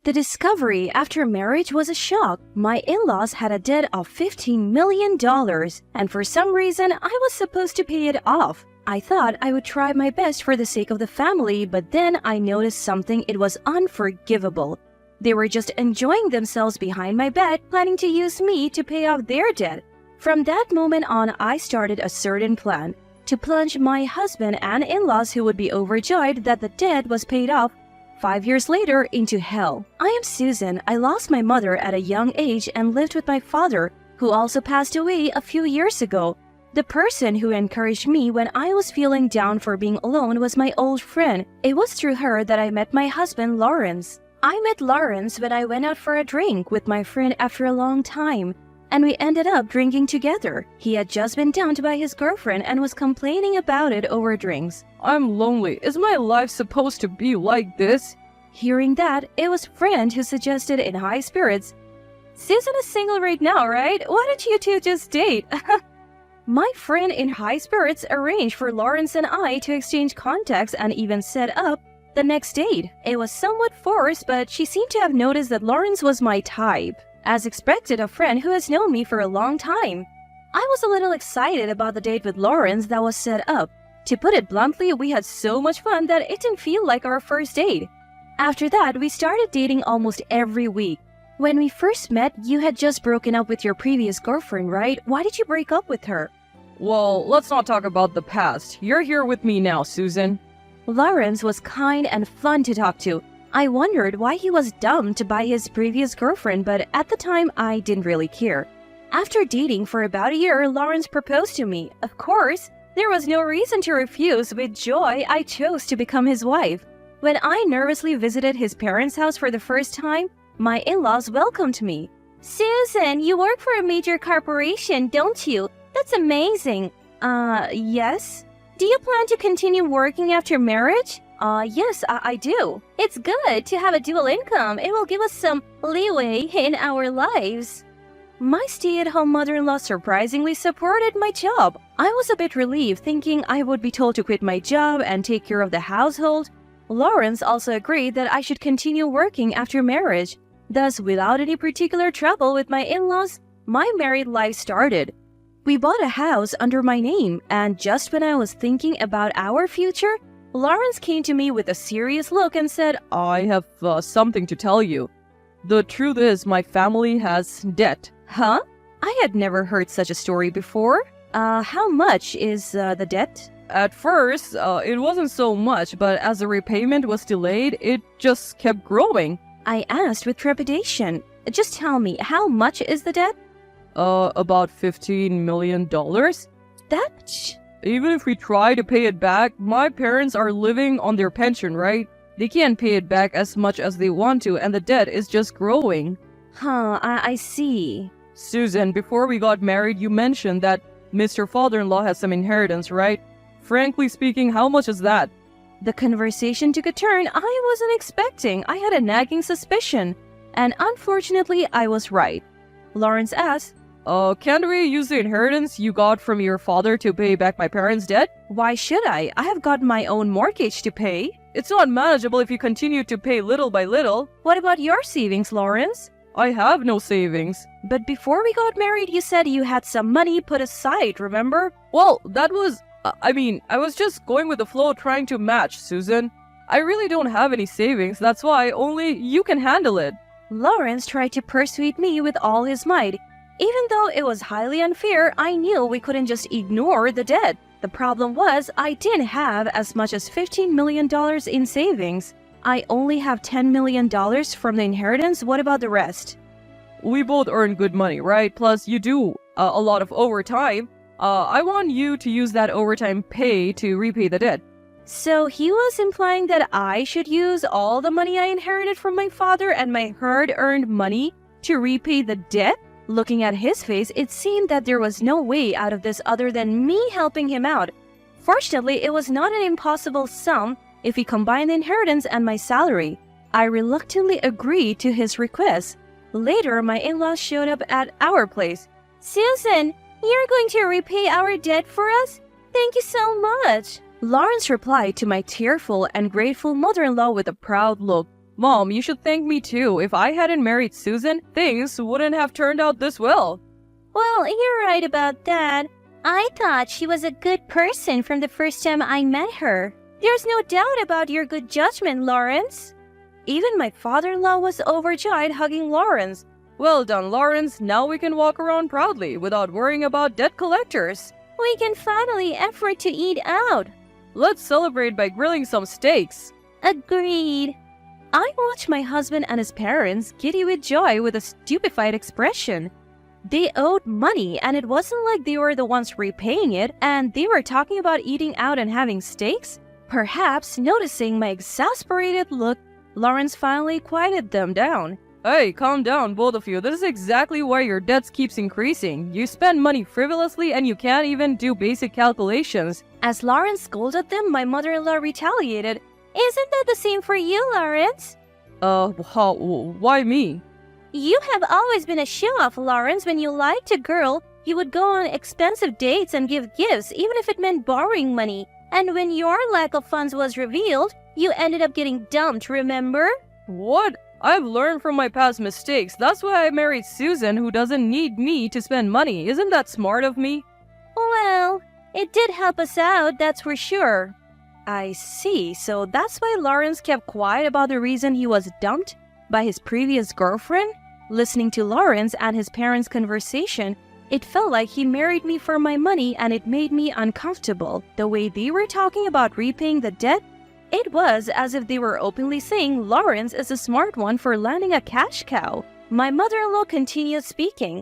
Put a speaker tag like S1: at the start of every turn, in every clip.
S1: The discovery after marriage was a shock. My in-laws had a debt of $15 million, and for some reason, I was supposed to pay it off. I thought I would try my best for the sake of the family, but then I noticed something. It was unforgivable. They were just enjoying themselves behind my back, planning to use me to pay off their debt. From that moment on, I started a certain plan to plunge my husband and in-laws, who would be overjoyed that the debt was paid off 5 years later, into hell. I am Susan. I lost my mother at a young age and lived with my father, who also passed away a few years ago. The person who encouraged me when I was feeling down for being alone was my old friend. It was through her that I met my husband, Lawrence. I met Lawrence when I went out for a drink with my friend after a long time, and we ended up drinking together. He had just been dumped by his girlfriend and was complaining about it over drinks.
S2: I'm lonely. Is my life supposed to be like this?
S1: Hearing that, it was friend who suggested in high spirits, "Susan is single right now, right? Why don't you two just date?" My friend in high spirits arranged for Lawrence and I to exchange contacts and even set up the next date. It was somewhat forced, but she seemed to have noticed that Lawrence was my type. As expected, a friend who has known me for a long time. I was a little excited about the date with Lawrence that was set up. To put it bluntly, we had so much fun that it didn't feel like our first date. After that, we started dating almost every week. When we first met, you had just broken up with your previous girlfriend, right? Why did you break up with her?
S2: Well, let's not talk about the past. You're here with me now, Susan.
S1: Lawrence was kind and fun to talk to. I wondered why he was dumped by his previous girlfriend, but at the time, I didn't really care. After dating for about a year, Lawrence proposed to me. Of course, there was no reason to refuse. With joy, I chose to become his wife. When I nervously visited his parents' house for the first time, my in-laws welcomed me. "Susan, you work for a major corporation, don't you? That's amazing." Yes. "Do you plan to continue working after marriage?" Yes, I do. It's good to have a dual income. It will give us some leeway in our lives." My stay-at-home mother-in-law surprisingly supported my job. I was a bit relieved, thinking I would be told to quit my job and take care of the household. Lawrence also agreed that I should continue working after marriage. Thus, without any particular trouble with my in-laws, my married life started. We bought a house under my name, and just when I was thinking about our future, Lawrence came to me with a serious look and said,
S2: I have something to tell you. The truth is, my family has debt.
S1: Huh? I had never heard such a story before. How much is the debt?
S2: At first, it wasn't so much, but as the repayment was delayed, it just kept growing.
S1: I asked with trepidation. Just tell me, how much is the debt?
S2: About $15 million.
S1: That...
S2: Even if we try to pay it back, my parents are living on their pension, right? They can't pay it back as much as they want to, and the debt is just growing.
S1: Huh, I see.
S2: Susan, before we got married, you mentioned that Mr. Father-in-law has some inheritance, right? Frankly speaking, how much is that?
S1: The conversation took a turn I wasn't expecting. I had a nagging suspicion, and unfortunately, I was right. Lawrence asked,
S2: Can't we use the inheritance you got from your father to pay back my parents' debt?
S1: Why should I? I have got my own mortgage to pay.
S2: It's not manageable if you continue to pay little by little.
S1: What about your savings, Lawrence?
S2: I have no savings.
S1: But before we got married, you said you had some money put aside, remember?
S2: Well, that was... I was just going with the flow, trying to match, Susan. I really don't have any savings. That's why only you can handle it.
S1: Lawrence tried to persuade me with all his might. Even though it was highly unfair, I knew we couldn't just ignore the debt. The problem was I didn't have as much as $15 million in savings. I only have $10 million from the inheritance. What about the rest?
S2: We both earn good money, right? Plus, you do a lot of overtime. I want you to use that overtime pay to repay the debt.
S1: So he was implying that I should use all the money I inherited from my father and my hard-earned money to repay the debt? Looking at his face, it seemed that there was no way out of this other than me helping him out. Fortunately, it was not an impossible sum if we combined the inheritance and my salary. I reluctantly agreed to his request. Later, my in-laws showed up at our place. "Susan, you're going to repay our debt for us? Thank you so much." Lawrence replied to my tearful and grateful mother-in-law with a proud look.
S2: Mom, you should thank me too. If I hadn't married Susan, things wouldn't have turned out this well.
S1: Well, you're right about that. I thought she was a good person from the first time I met her. There's no doubt about your good judgment, Lawrence. Even my father-in-law was overjoyed, hugging Lawrence.
S2: Well done, Lawrence. Now we can walk around proudly without worrying about debt collectors.
S1: We can finally afford to eat out.
S2: Let's celebrate by grilling some steaks.
S1: Agreed. I watched my husband and his parents giddy with joy with a stupefied expression. They owed money, and it wasn't like they were the ones repaying it, and they were talking about eating out and having steaks? Perhaps noticing my exasperated look, Lawrence finally quieted them down.
S2: Hey, calm down, both of you. This is exactly why your debts keeps increasing. You spend money frivolously and you can't even do basic calculations.
S1: As Lawrence scolded them, my mother-in-law retaliated. Isn't that the same for you, Lawrence?
S2: Why me?
S1: You have always been a show-off, Lawrence. When you liked a girl, you would go on expensive dates and give gifts, even if it meant borrowing money. And when your lack of funds was revealed, you ended up getting dumped, remember?
S2: What? I've learned from my past mistakes. That's why I married Susan, who doesn't need me to spend money. Isn't that smart of me?
S1: Well, it did help us out, that's for sure. I see. So that's why Lawrence kept quiet about the reason he was dumped by his previous girlfriend? Listening to Lawrence and his parents' conversation, it felt like he married me for my money, and it made me uncomfortable. The way they were talking about repaying the debt, it was as if they were openly saying Lawrence is a smart one for landing a cash cow. My mother-in-law continued speaking.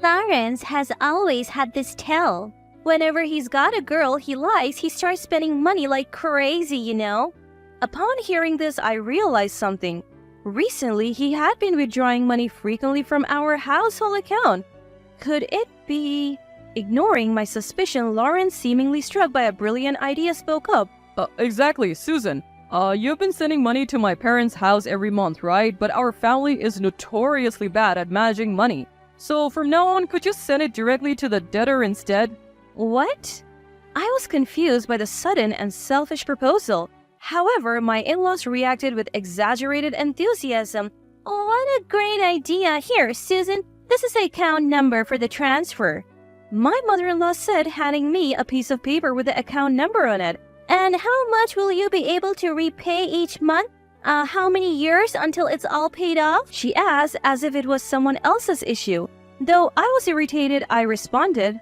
S1: Lawrence has always had this tell. Whenever he's got a girl he likes, he starts spending money like crazy, you know? Upon hearing this, I realized something. Recently, he had been withdrawing money frequently from our household account. Could it be... Ignoring my suspicion, Lawrence, seemingly struck by a brilliant idea, spoke up.
S2: Exactly, Susan. You've been sending money to my parents' house every month, right? But our family is notoriously bad at managing money. So from now on, could you send it directly to the debtor instead?
S1: What? I was confused by the sudden and selfish proposal. However, my in-laws reacted with exaggerated enthusiasm. What a great idea! Here, Susan, this is the account number for the transfer. My mother-in-law said, handing me a piece of paper with the account number on it. And how much will you be able to repay each month? How many years until it's all paid off? She asked as if it was someone else's issue. Though I was irritated, I responded,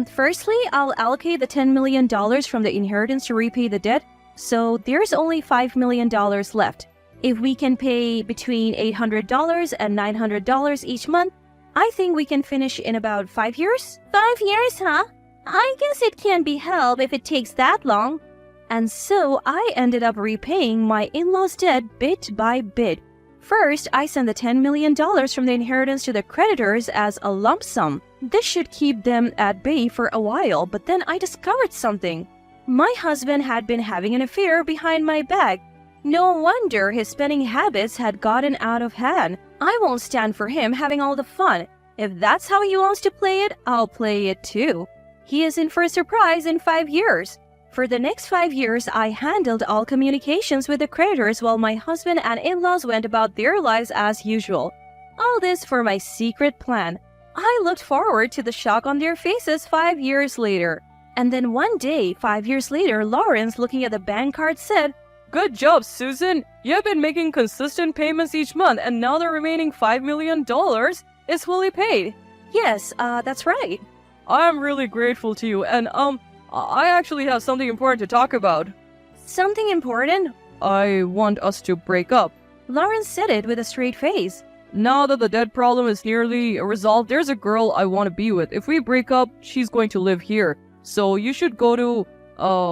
S1: firstly, I'll allocate the $10 million from the inheritance to repay the debt, so there's only $5 million left. If we can pay between $800 and $900 each month, I think we can finish in about 5 years. 5 years, huh? I guess it can't be helped if it takes that long. And so I ended up repaying my in-laws' debt bit by bit. First, I sent the $10 million from the inheritance to the creditors as a lump sum. This should keep them at bay for a while, but then I discovered something. My husband had been having an affair behind my back. No wonder his spending habits had gotten out of hand. I won't stand for him having all the fun. If that's how he wants to play it, I'll play it too. He is in for a surprise in 5 years. For the next 5 years, I handled all communications with the creditors while my husband and in-laws went about their lives as usual. All this for my secret plan. I looked forward to the shock on their faces 5 years later. And then one day, 5 years later, Lawrence, looking at the bank card, said,
S2: Good job, Susan! You've been making consistent payments each month, and now the remaining $5 million is fully paid.
S1: Yes, that's right.
S2: I'm really grateful to you, and I actually have something important to talk about.
S1: Something important?
S2: I want us to break up.
S1: Lawrence said it with a straight face.
S2: Now that the debt problem is nearly resolved, there's a girl I want to be with. If we break up, she's going to live here. So you should go to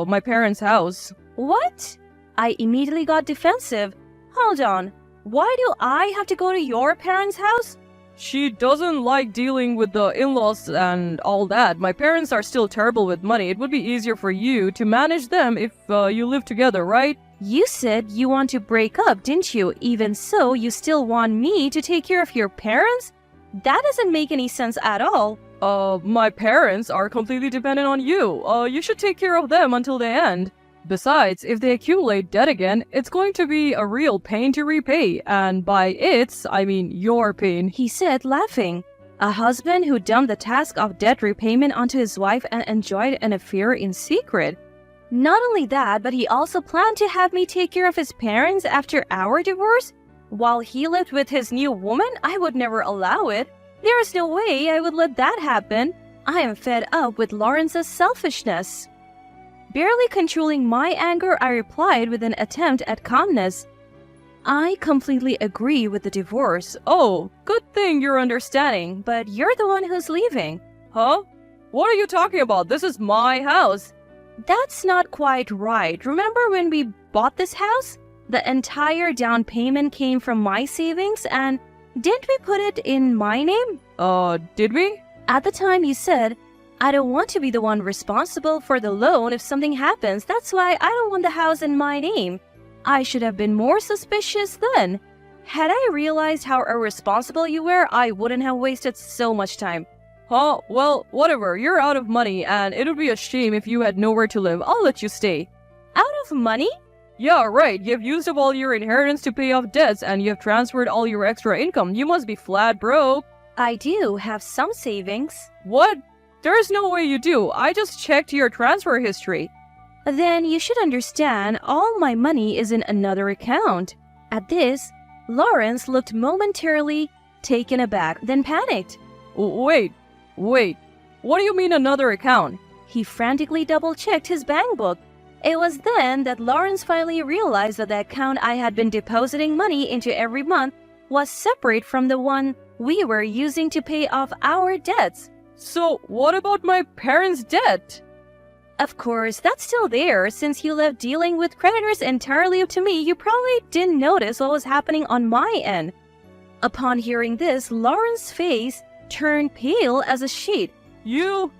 S2: my parents' house.
S1: What? I immediately got defensive. Hold on. Why do I have to go to your parents' house?
S2: She doesn't like dealing with the in-laws and all that. My parents are still terrible with money. It would be easier for you to manage them if you live together, right?
S1: You said you want to break up, didn't you? Even so, you still want me to take care of your parents? That doesn't make any sense at all.
S2: My parents are completely dependent on you. You should take care of them until the end. Besides, if they accumulate debt again, it's going to be a real pain to repay, and by I mean your pain.
S1: He said, laughing. A husband who dumped the task of debt repayment onto his wife and enjoyed an affair in secret. Not only that, but he also planned to have me take care of his parents after our divorce. While he lived with his new woman, I would never allow it. There is no way I would let that happen. I am fed up with Lawrence's selfishness. Barely controlling my anger, I replied with an attempt at calmness. I completely agree with the divorce.
S2: Oh, good thing you're understanding.
S1: But you're the one who's leaving.
S2: Huh? What are you talking about? This is my house.
S1: That's not quite right. Remember when we bought this house? The entire down payment came from my savings, and didn't we put it in my name?
S2: Did we?
S1: At the time you said, I don't want to be the one responsible for the loan if something happens. That's why I don't want the house in my name. I should have been more suspicious then. Had I realized how irresponsible you were, I wouldn't have wasted so much time.
S2: Huh? Well, whatever. You're out of money, and it would be a shame if you had nowhere to live. I'll let you stay.
S1: Out of money?
S2: Yeah, right. You've used up all your inheritance to pay off debts, and you've transferred all your extra income. You must be flat broke.
S1: I do have some savings.
S2: What? There's no way you do. I just checked your transfer history.
S1: Then you should understand all my money is in another account. At this, Lawrence looked momentarily taken aback, then panicked.
S2: Wait. What do you mean another account?
S1: He frantically double-checked his bank book. It was then that Lawrence finally realized that the account I had been depositing money into every month was separate from the one we were using to pay off our debts.
S2: So, what about my parents' debt?
S1: Of course, that's still there. Since you left dealing with creditors entirely up to me, you probably didn't notice what was happening on my end. Upon hearing this, Lawrence's face turned pale as a sheet.
S2: You've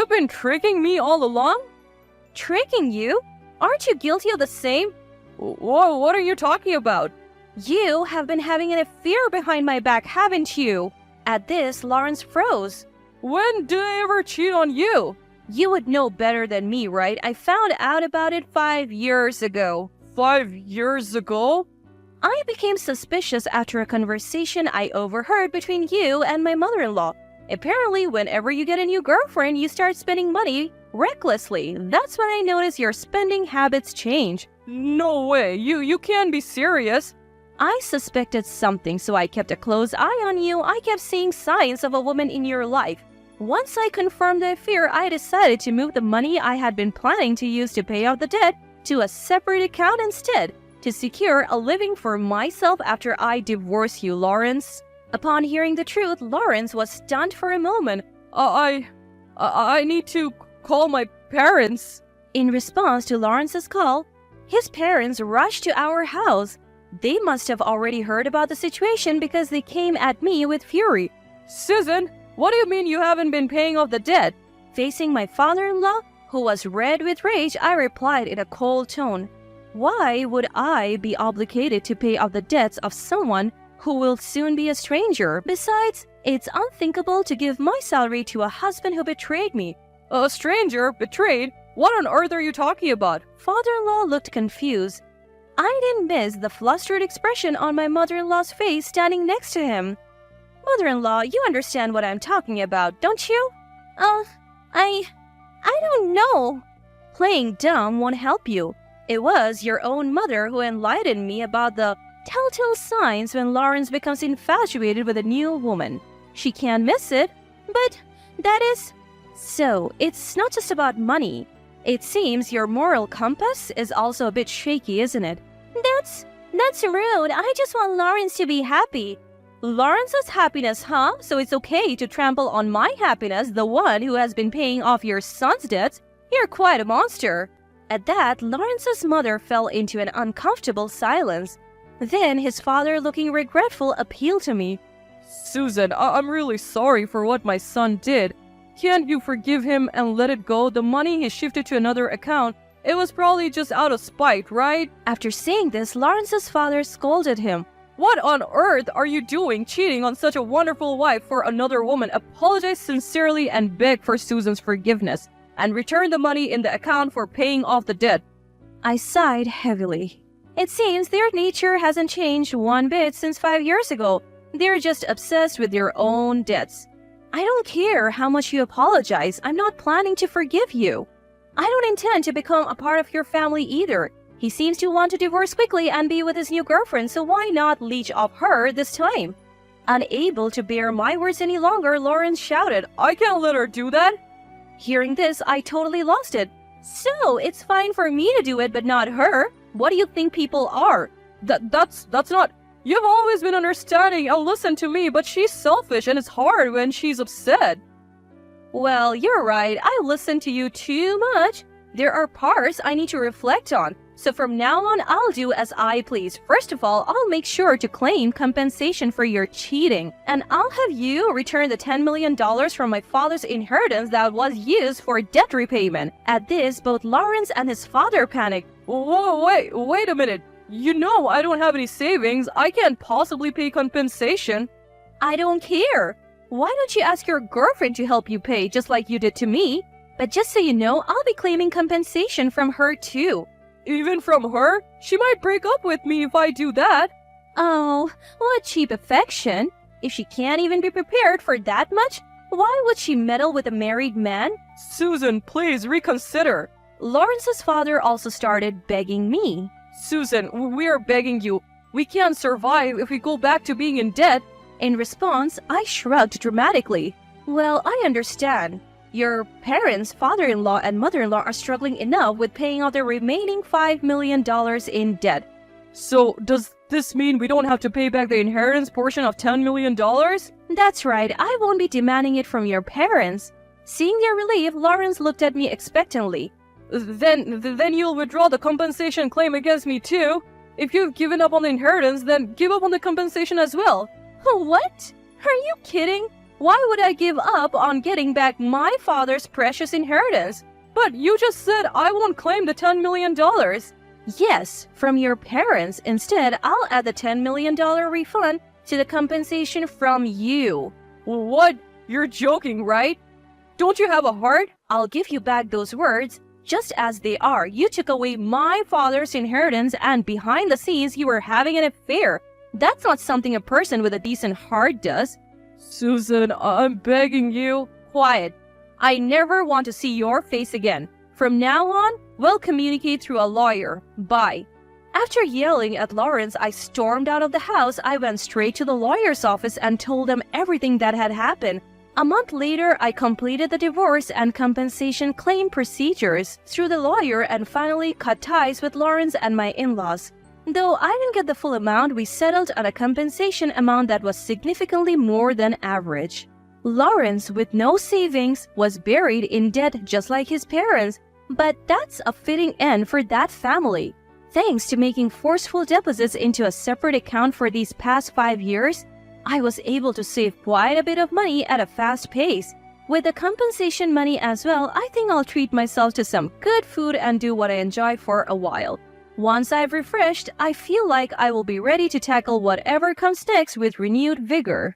S2: been tricking me all along?
S1: Tricking you? Aren't you guilty of the same?
S2: Whoa, what are you talking about?
S1: You have been having an affair behind my back, haven't you? At this, Lawrence froze.
S2: When did I ever cheat on you?
S1: You would know better than me, right? I found out about it 5 years ago.
S2: 5 years ago?
S1: I became suspicious after a conversation I overheard between you and my mother-in-law. Apparently, whenever you get a new girlfriend, you start spending money recklessly. That's when I noticed your spending habits change.
S2: No way. You can't be serious.
S1: I suspected something, so I kept a close eye on you. I kept seeing signs of a woman in your life. Once I confirmed the affair, I decided to move the money I had been planning to use to pay off the debt to a separate account instead, to secure a living for myself after I divorced you, Lawrence. Upon hearing the truth, Lawrence was stunned for a moment.
S2: I need to call my parents.
S1: In response to Lawrence's call, his parents rushed to our house. They must have already heard about the situation because they came at me with fury.
S2: Susan, what do you mean you haven't been paying off the debt?
S1: Facing my father-in-law, who was red with rage, I replied in a cold tone. Why would I be obligated to pay off the debts of someone who will soon be a stranger? Besides, it's unthinkable to give my salary to a husband who betrayed me.
S2: A stranger? Betrayed? What on earth are you talking about?
S1: Father-in-law looked confused. I didn't miss the flustered expression on my mother-in-law's face standing next to him. Mother-in-law, you understand what I'm talking about, don't you? I don't know. Playing dumb won't help you. It was your own mother who enlightened me about the telltale signs when Lawrence becomes infatuated with a new woman. She can't miss it, but that is... So, it's not just about money. It seems your moral compass is also a bit shaky, isn't it? That's rude. I just want Lawrence to be happy. Lawrence's happiness, huh? So it's okay to trample on my happiness, the one who has been paying off your son's debts? You're quite a monster. At that, Lawrence's mother fell into an uncomfortable silence. Then his father, looking regretful, appealed to me.
S2: Susan, I'm really sorry for what my son did. Can't you forgive him and let it go? The money he shifted to another account. It was probably just out of spite, right?
S1: After saying this, Lawrence's father scolded him.
S2: What on earth are you doing, cheating on such a wonderful wife for another woman? Apologize sincerely and beg for Susan's forgiveness, and return the money in the account for paying off the debt.
S1: I sighed heavily. It seems their nature hasn't changed one bit since 5 years ago. They're just obsessed with their own debts. I don't care how much you apologize. I'm not planning to forgive you. I don't intend to become a part of your family either. He seems to want to divorce quickly and be with his new girlfriend, so why not leech off her this time? Unable to bear my words any longer, Lawrence shouted,
S2: I can't let her do that.
S1: Hearing this, I totally lost it. So, it's fine for me to do it, but not her? What do you think people are?
S2: That's not... You've always been understanding and listened to me, but she's selfish and it's hard when she's upset.
S1: Well, you're right. I listen to you too much. There are parts I need to reflect on. So from now on, I'll do as I please. First of all, I'll make sure to claim compensation for your cheating. And I'll have you return the $10 million from my father's inheritance that was used for debt repayment. At this, both Lawrence and his father panicked.
S2: Whoa, wait a minute. You know I don't have any savings. I can't possibly pay compensation.
S1: I don't care. Why don't you ask your girlfriend to help you pay, just like you did to me? But just so you know, I'll be claiming compensation from her too.
S2: Even from her? She might break up with me if I do that.
S1: Oh, what cheap affection. If she can't even be prepared for that much, why would she meddle with a married man?
S2: Susan, please reconsider.
S1: Lawrence's father also started begging me.
S2: Susan, we are begging you. We can't survive if we go back to being in debt.
S1: In response, I shrugged dramatically. Well, I understand. Your parents, father-in-law and mother-in-law are struggling enough with paying off their remaining $5 million in debt.
S2: So, does this mean we don't have to pay back the inheritance portion of $10 million?
S1: That's right, I won't be demanding it from your parents. Seeing their relief, Lawrence looked at me expectantly.
S2: Then you'll withdraw the compensation claim against me too. If you've given up on the inheritance, then give up on the compensation as well.
S1: What? Are you kidding? Why would I give up on getting back my father's precious inheritance?
S2: But you just said I won't claim the $10 million.
S1: Yes, from your parents. Instead, I'll add the $10 million refund to the compensation from you.
S2: What? You're joking, right? Don't you have a heart?
S1: I'll give you back those words just as they are. You took away my father's inheritance and behind the scenes you were having an affair. That's not something a person with a decent heart does.
S2: Susan, I'm begging you.
S1: Quiet. I never want to see your face again. From now on, we'll communicate through a lawyer. Bye. After yelling at Lawrence, I stormed out of the house. I went straight to the lawyer's office and told them everything that had happened. A month later, I completed the divorce and compensation claim procedures through the lawyer and finally cut ties with Lawrence and my in-laws. Though I didn't get the full amount, we settled on a compensation amount that was significantly more than average. Lawrence, with no savings, was buried in debt just like his parents, but that's a fitting end for that family. Thanks to making forceful deposits into a separate account for these past 5 years, I was able to save quite a bit of money at a fast pace. With the compensation money as well, I think I'll treat myself to some good food and do what I enjoy for a while. Once I've refreshed, I feel like I will be ready to tackle whatever comes next with renewed vigor.